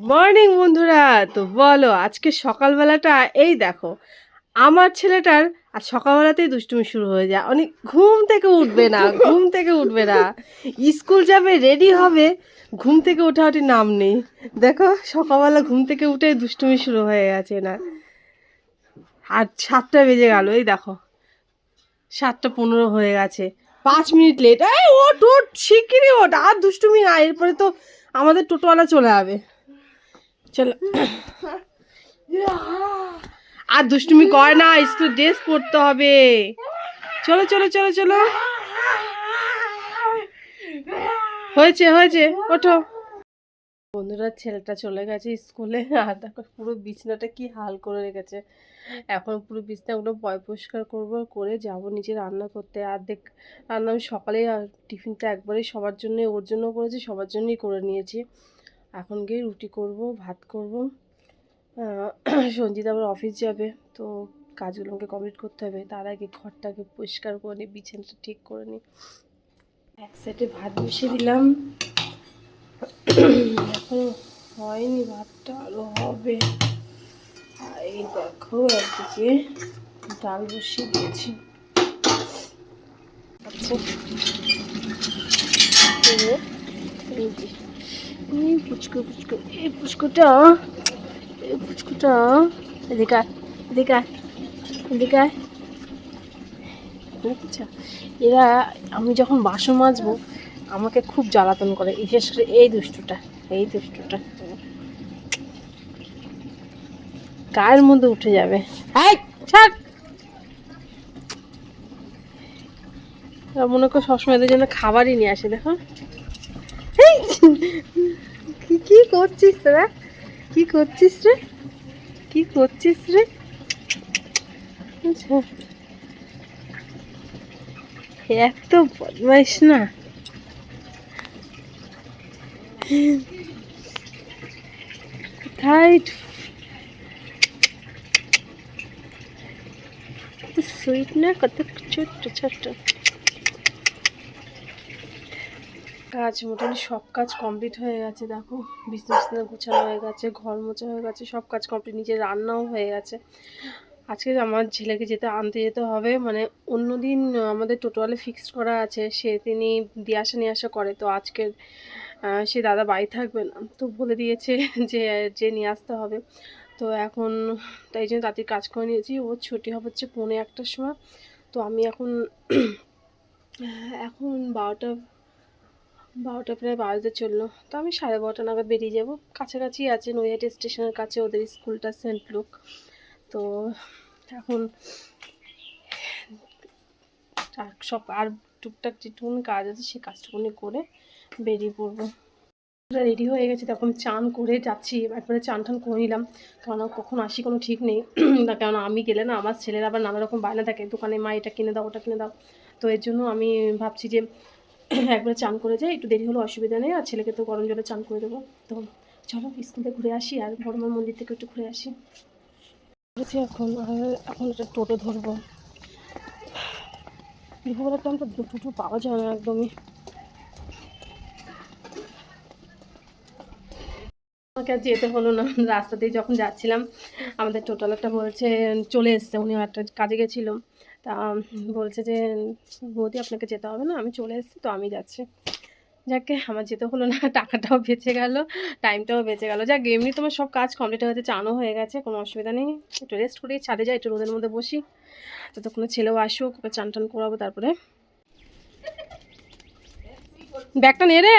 Morning বন্ধুরা। তো বলো আজকে সকালবেলাটা এই দেখো, আমার ছেলেটার আর সকালবেলাতেই দুষ্টুমি শুরু হয়ে যায়। অনেক ঘুম থেকে উঠবে না, ঘুম থেকে উঠবে না, স্কুল যাবে, রেডি হবে, ঘুম থেকে ওঠার নাম নেই। দেখো সকালবেলা ঘুম থেকে উঠে দুষ্টুমি শুরু হয়ে গেছে না। আর 7টা বেজে গেল, এই দেখো 7টা 15 হয়ে গেছে, 5 মিনিট লেট। এই ওঠ ওঠ, শিগগিরই ওঠ, আর দুষ্টুমি না, এরপরে তো আমাদের টোটোওয়ালা চলে যাবে। চলো, আর দুষ্টুমি করে না, স্কুল ড্রেস পরতে হবে। চলো চলো চলো চলো, হয়েছে হয়েছে, ওঠো। বন্ধুরা ছেলেটা চলে গেছে স্কুলে, আর দেখো পুরো বিছনাটা কি হাল করে রেখেছে। এখন পুরো বিছনাগুলো পরিষ্কার করবো, করে যাব নিচে রান্না করতে। আর রান্না আমি সকালে টিফিনটা একবারেই সবার জন্য, ওর জন্য করেছি, সবার জন্যই করে নিয়েছি। এখন গিয়ে রুটি করব, ভাত করব। সঞ্জিত আবার অফিস যাবে, তো কাজগুলো আমাকে কমপ্লিট করতে হবে। তার আগে ঘরটাকে পরিষ্কার করে নিই, বিছানাটা ঠিক করে নিই। এক সাইডে ভাত বসিয়ে দিলাম, এখনো হয়নি, ভাতটা আরও হবে। আর এই দেখো একদিকে ডাল বসিয়ে দিয়েছি। আচ্ছা, এই পুচকু পুচকু, এই পুচকুটা, এই পুচকুটা, এদিকে এদিকে এদিকে। আচ্ছা, এরা আমি যখন বাসন মাজবো আমাকে খুব জ্বালাতন করে, বিশেষ করে এই দুষ্টুটা, এই দুষ্টুটা গায়ের মধ্যে উঠে যাবে। এই ছাড়, মনে করে সবসময় এদের জন্য খাবারই নিয়ে আসে। দেখো কি করছিস তোরা, কি করছিস রে, কি করছিস রে। আচ্ছা, এত বদমাইশ না। কোথায় সুইট না, কত ছোট্ট ছোট্ট। কাজ মোটামুটি সব কাজ কমপ্লিট হয়ে গেছে। দেখো বিছনা গোছানো হয়ে গেছে, ঘর মোছা হয়ে গেছে, সব কাজ কমপ্লিট, নিজে রান্নাও হয়ে গেছে। আজকে আমার ছেলেকে আনতে যেতে হবে, মানে অন্যদিন আমাদের টোটোওয়ালা ফিক্সড করা আছে, তিনি দিয়ে আসা নিয়ে আসা করে। তো আজকে সে দাদা বাড়ি থাকবে না, তো বলে দিয়েছে যে যে নিয়ে আসতে হবে। তো এখন তাই জন্য তাদের কাজ করে নিয়েছি। ওর ছুটি হবে হচ্ছে 1:45-র সময়। তো আমি এখন এখন 12টা প্রায় বাজতে চললো, তো আমি 12:30 নাগাদ বেরিয়ে যাব। কাছাকাছি আছে, নৈহাটি স্টেশনের কাছে ওদের স্কুলটা, সেন্ট লুক। তো এখন সব আর টুকটাক যেটুকুনি কাজ আছে সেই কাজটুকুনি করে বেরিয়ে পড়বো। রেডি হয়ে গেছে, তখন চান করে যাচ্ছি, একবারে চান টান করে নিলাম, কারণ কখন আসি কোনো ঠিক নেই। কারণ আমি গেলে না আমার ছেলের আবার নানা রকম বায়না থাকে, দোকানে মা এটা কিনে দাও, ওটা কিনে দাও। তো এর জন্য আমি ভাবছি যে একবারে চান করে যাই, একটু দেরি হলো অসুবিধা নেই, আর ছেলেকে তো গরম জলে চান করে দেবো। তো চলো স্কুলে ঘুরে আসি, আর বড়মার মন্দির থেকে একটু ঘুরে আসি। এখন এখন একটা টোটো ধরবো। দুপুরবেলা তো আমরা টোটো পাওয়া যায় না একদমই। আমাকে আর যেতে হলো না, রাস্তাতেই যখন যাচ্ছিলাম আমাদের টোটোওয়ালাটা বলছে, চলে এসছে, উনি একটা কাজে গেছিল, তা বলছে যে বৌদি আপনাকে যেতে হবে না, আমি চলে এসেছি, তো আমি যাচ্ছি। যাকে আমার যেতে হলো না, টাকাটাও বেঁচে গেল, টাইমটাও বেঁচে গেল। যাক এমনি তোমার সব কাজ কমপ্লিট হয়ে গেছে, চানও হয়ে গেছে, কোনো অসুবিধা নেই। একটু রেস্ট করি, ছাদে যাই, একটু রোদের মধ্যে বসি, ততক্ষণে ছেলেও আসুক, ওকে চান টান করাবো। তারপরে ব্যাগটা নিয়ে রে,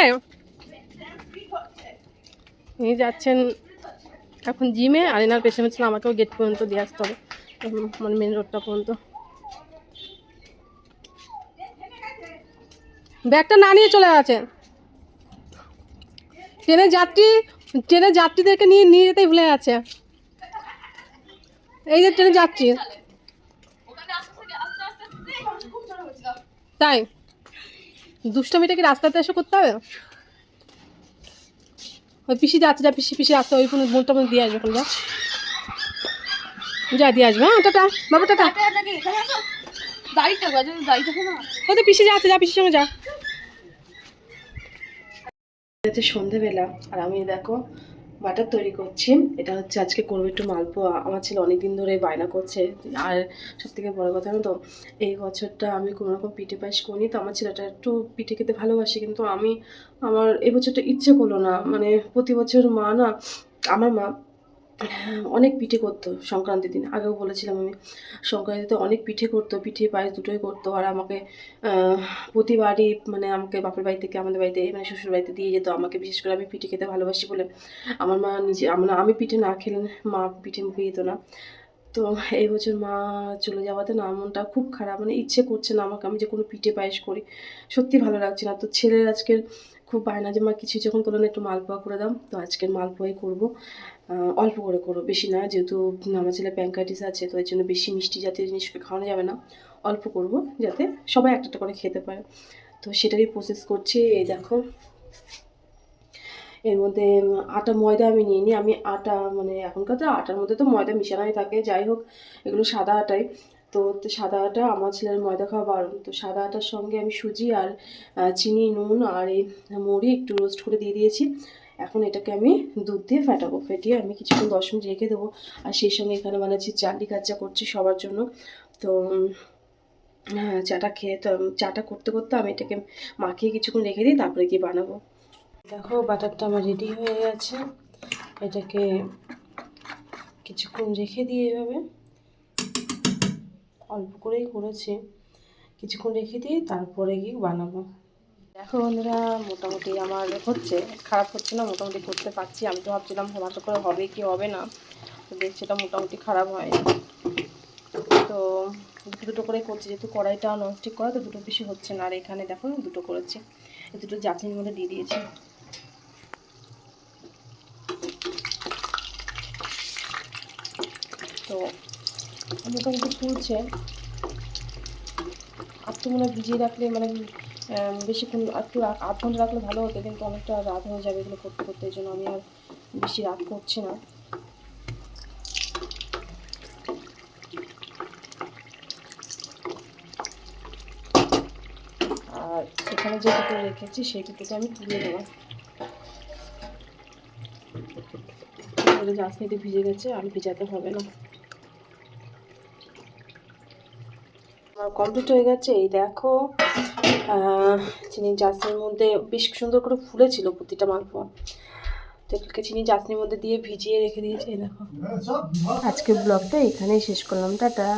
নিয়ে যাচ্ছেন এখন জিমে, আর এনার পেছনে ছিল আমাকেও গেট পর্যন্ত দিয়ে আসতে হবে, মানে মেন রোডটা পর্যন্ত। ব্যাগটা না নিয়ে চলে গেছে, ট্রেনের যাত্রীদেরকে নিয়ে নিয়ে যেতেই ভুলে গেছে। এই যে ট্রেনে যাচ্ছি, তাই দুষ্টমিটা কি রাস্তাতে এসে করতে হবে? ওই পিসি যাচ্ছে, যা পিসি পিসি আসতে, ওই ফোনে বোনটা দিয়ে আসবে, এখন যা দিয়ে আসবে। হ্যাঁ টাটা বাবা, টাটা। ওই তো পিসি যাচ্ছে, যা পিসির সঙ্গে যা। সন্ধেবেলা, আর আমি দেখো বাটার তৈরি করছি। এটা হচ্ছে আজকে করবো একটু মালপোয়া। আমার ছেলে অনেকদিন ধরে বায়না করছে। আর সবথেকে বড় কথা জানো তো, এই বছরটা আমি কোনো রকম পিঠে পায়েস করিনি। তো আমার ছেলেটা একটু পিঠে খেতে ভালোবাসে, কিন্তু আমার এই বছরটা ইচ্ছে করলো না। মানে প্রতি বছর আমার মা অনেক পিঠে করতো সংক্রান্তির দিন। আগেও বলেছিলাম আমি। সংক্রান্তিতে অনেক পিঠে করতো, পিঠে পায়েস দুটোই করতো। আর আমাকে প্রতিবারই মানে আমাকে বাপের বাড়ি থেকে আমাদের বাড়িতে মানে শ্বশুর বাড়িতে দিয়ে যেত আমাকে। বিশেষ করে আমি পিঠে খেতে ভালোবাসি বলে আমার মা নিজে আমি পিঠে না খেলে মা পিঠে মুখে দিত না। তো এই বছর মা চলে যাওয়াতে না মনটা খুব খারাপ। মানে ইচ্ছে করছে না আমাকে আমি যে কোনো পিঠে পায়েস করি। সত্যি ভালো লাগছে না। তো ছেলের আজকের খুব বায়না যে মা কিছু যখন করলো না একটু মালপোয়া করে দাও। তো আজকের মালপোয়াই করবো। অল্প করে করো, বেশি না। যেহেতু আমার ছেলে প্যানকাইটিস আছে, তো এর জন্য বেশি মিষ্টি জাতীয় জিনিসকে খাওয়ানো যাবে না। অল্প করব যাতে সবাই একটা একটা করে খেতে পারে। তো সেটারই প্রসেস করছি। এই দেখো, এর মধ্যে আটা ময়দা আমি নিয়ে নিই। আমি আটা মানে এখনকার তো আটার মধ্যে তো ময়দা মিশানোই থাকে। যাই হোক, এগুলো সাদা আটাই। তো সাদা আটা, আমার ছেলের ময়দা খাওয়া বারণ। তো সাদা আটার সঙ্গে আমি সুজি আর চিনি, নুন আর এই মুড়ি একটু রোস্ট করে দিয়ে দিয়েছি। এখন এটাকে আমি দুধ দিয়ে ফাটাবো। ফেটিয়ে আমি কিছুক্ষণ 10 মিনিট রেখে দেবো। আর সেই সঙ্গে এখানে বানাচ্ছি চাটনি কাচ্চা করছি সবার জন্য। তো হ্যাঁ, চাটা করতে করতে আমি এটাকে মাখিয়ে কিছুক্ষণ রেখে দিই, তারপরে গিয়ে বানাবো। দেখো, বাটারটা আমার রেডি হয়ে গেছে। এটাকে কিছুক্ষণ রেখে দিয়ে এভাবে অল্প করেই করেছি, কিছুক্ষণ রেখে দিয়ে তারপরে গিয়ে বানাবো। দেখো বন্ধুরা, মোটামুটি আমার হচ্ছে, খারাপ হচ্ছে না, মোটামুটি করতে পারছি। আমি তো ভাবছিলাম ভালো করে হবে কি হবে না, তো দেখছি এটা মোটামুটি খারাপ হয়। তো দুটো করে করছি, যেহেতু কড়াইটা ননস্টিক করা, তো দুটো বেশি হচ্ছে না। আর এখানে দেখো দুটো করেছি, দুটো চাটনির মধ্যে দিয়ে দিয়েছি। তো মোটামুটি ফুলছে। আর তো মনে হয় ভিজিয়ে রাখলে মানে বেশিক্ষণ একটু আধ ঘন্টা রাখলে ভালো হতো, কিন্তু অনেকটা রাত হয়ে যাবে এগুলো করতে করতে। এই জন্য আমি আর বেশি রাত করছি না। আর এখানে যে দুটো রেখেছি সেই দুটোকে আমি তুলে দেবো। জাসমিনটি ভিজে গেছে, আর ভিজাতে হবে না। আমার কমপ্লিট হয়ে গেছে। এই দেখো, চিনি চাশনির মধ্যে বেশ সুন্দর করে ফুলেছিল প্রতিটা মালপোয়া। তো এগুলোকে চিনি চাশনির মধ্যে দিয়ে ভিজিয়ে রেখে দিয়েছি। এই দেখো, আজকের ব্লগটা এখানেই শেষ করলাম। টাটা।